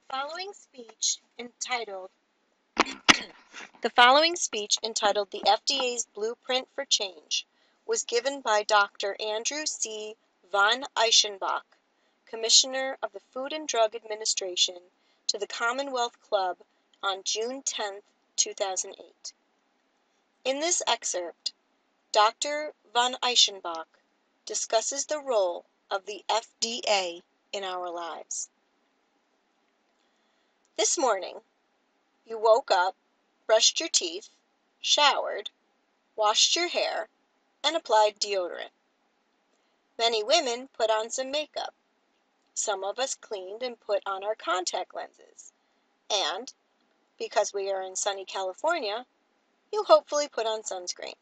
following speech entitled The following speech entitled The FDA's Blueprint for Change was given by Dr. Andrew C. von Eschenbach, Commissioner of the Food and Drug Administration, to the Commonwealth Club on June 10, 2008. In this excerpt, Dr. von Eschenbach discusses the role of the FDA in our lives. This morning, you woke up, brushed your teeth, showered, washed your hair, and applied deodorant. Many women put on some makeup. Some of us cleaned and put on our contact lenses. And, because we are in sunny California, you hopefully put on sunscreen.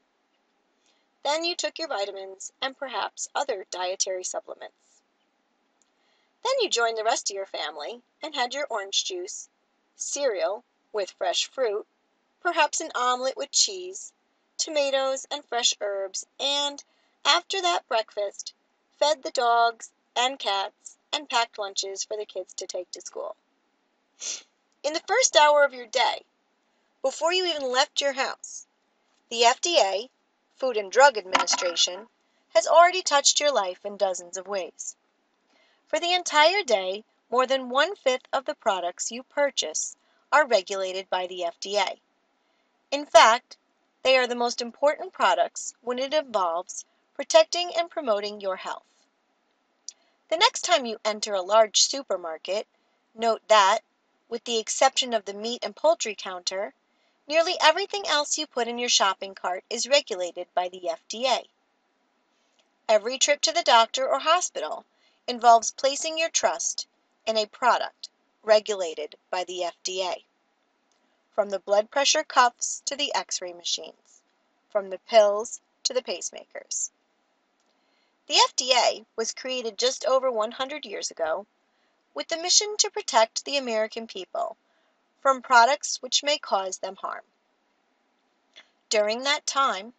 Then you took your vitamins and perhaps other dietary supplements. Then you joined the rest of your family and had your orange juice, cereal with fresh fruit, perhaps an omelet with cheese, tomatoes and fresh herbs, and, after that breakfast, fed the dogs and cats and packed lunches for the kids to take to school. In the first hour of your day, before you even left your house, the FDA, Food and Drug Administration, has already touched your life in dozens of ways. For the entire day, more than 1/5 of the products you purchase are regulated by the FDA. In fact, they are the most important products when it involves protecting and promoting your health. The next time you enter a large supermarket, note that, with the exception of the meat and poultry counter, nearly everything else you put in your shopping cart is regulated by the FDA. Every trip to the doctor or hospital involves placing your trust in a product regulated by the FDA. From the blood pressure cuffs to the X-ray machines, from the pills to the pacemakers. The FDA was created just over 100 years ago with the mission to protect the American people from products which may cause them harm. During that time,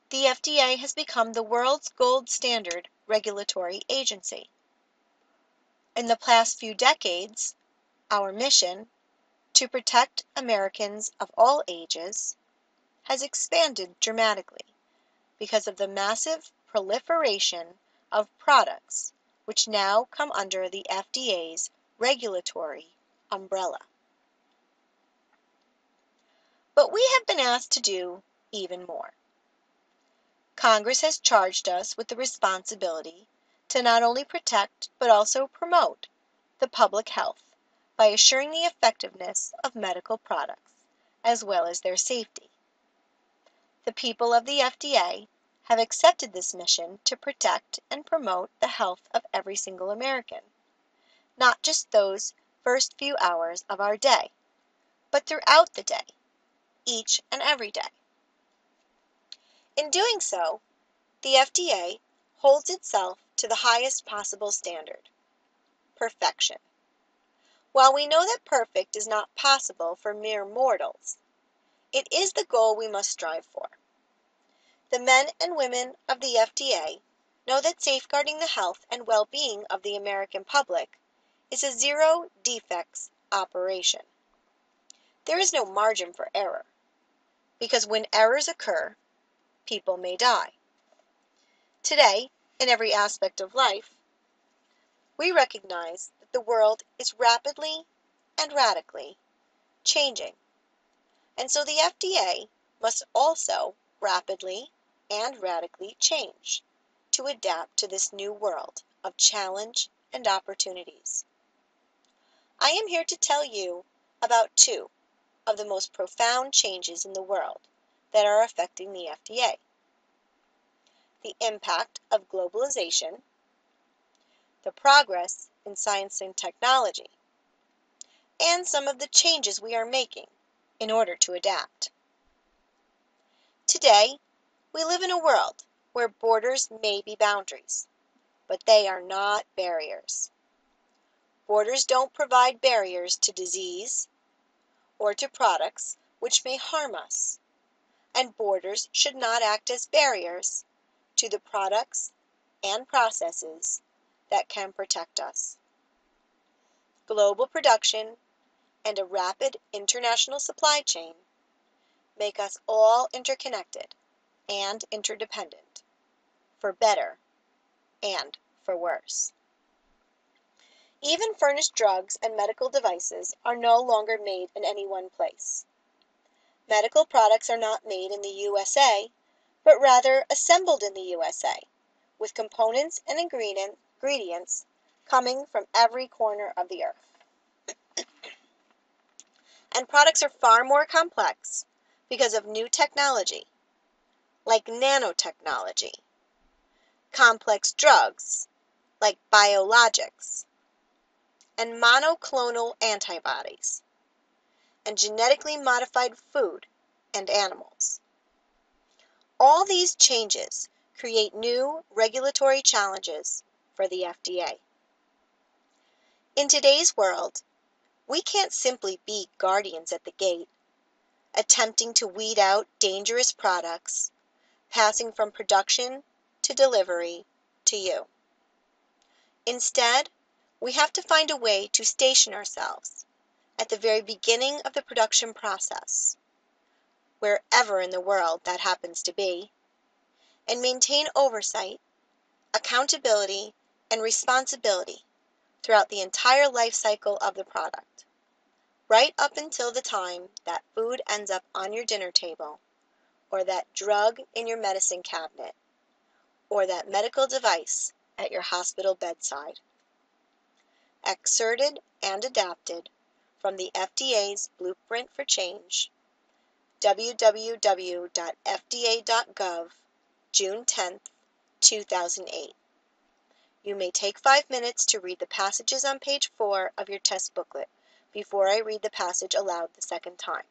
the FDA has become the world's gold standard regulatory agency. In the past few decades, our mission, to protect Americans of all ages, has expanded dramatically because of the massive proliferation of products which now come under the FDA's regulatory umbrella. But we have been asked to do even more. Congress has charged us with the responsibility to not only protect but also promote the public health by assuring the effectiveness of medical products as well as their safety. The people of the FDA have accepted this mission to protect and promote the health of every single American, not just those first few hours of our day, but throughout the day, each and every day. In doing so, the FDA holds itself to the highest possible standard, perfection. While we know that perfect is not possible for mere mortals, it is the goal we must strive for. The men and women of the FDA know that safeguarding the health and well-being of the American public is a zero defects operation. There is no margin for error, because when errors occur, people may die. Today, in every aspect of life, we recognize that the world is rapidly and radically changing, and so the FDA must also rapidly and radically change to adapt to this new world of challenge and opportunities. I am here to tell you about two of the most profound changes in the world that are affecting the FDA. The impact of globalization, the progress in science and technology, and some of the changes we are making in order to adapt. Today, we live in a world where borders may be boundaries, but they are not barriers. Borders don't provide barriers to disease or to products which may harm us, and borders should not act as barriers to the products and processes that can protect us. global production, and a rapid international supply chain make us all interconnected and interdependent, for better and for worse. Even furnished drugs and medical devices are no longer made in any one place. Medical products are not made in the USA, but rather assembled in the USA, with components and ingredients coming from every corner of the earth. And products are far more complex because of new technology, like nanotechnology, complex drugs, like biologics, and monoclonal antibodies, and genetically modified food and animals. All these changes create new regulatory challenges for the FDA. In today's world, we can't simply be guardians at the gate, attempting to weed out dangerous products, passing from production to delivery to you. Instead, we have to find a way to station ourselves at the very beginning of the production process, wherever in the world that happens to be, and maintain oversight, accountability, and responsibility throughout the entire life cycle of the product, right up until the time that food ends up on your dinner table, or that drug in your medicine cabinet, or that medical device at your hospital bedside. Excerpted and adapted from the FDA's Blueprint for Change, www.fda.gov, June 10, 2008. You may take 5 minutes to read the passages on page 4 of your test booklet before I read the passage aloud the second time.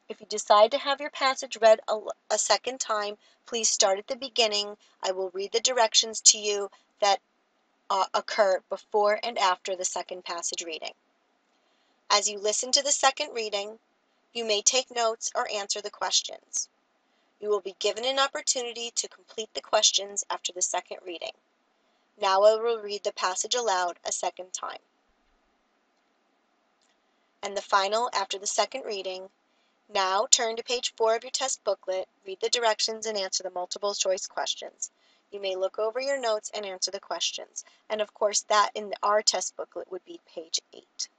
If you decide to have your passage read a second time, please start at the beginning. I will read the directions to you that occur before and after the second passage reading. As you listen to the second reading, you may take notes or answer the questions. You will be given an opportunity to complete the questions after the second reading. Now I will read the passage aloud a second time. And the final after the second reading. Now turn to page 4 of your test booklet, read the directions, and answer the multiple choice questions. You may look over your notes and answer the questions. And of course, that in our test booklet would be page 8.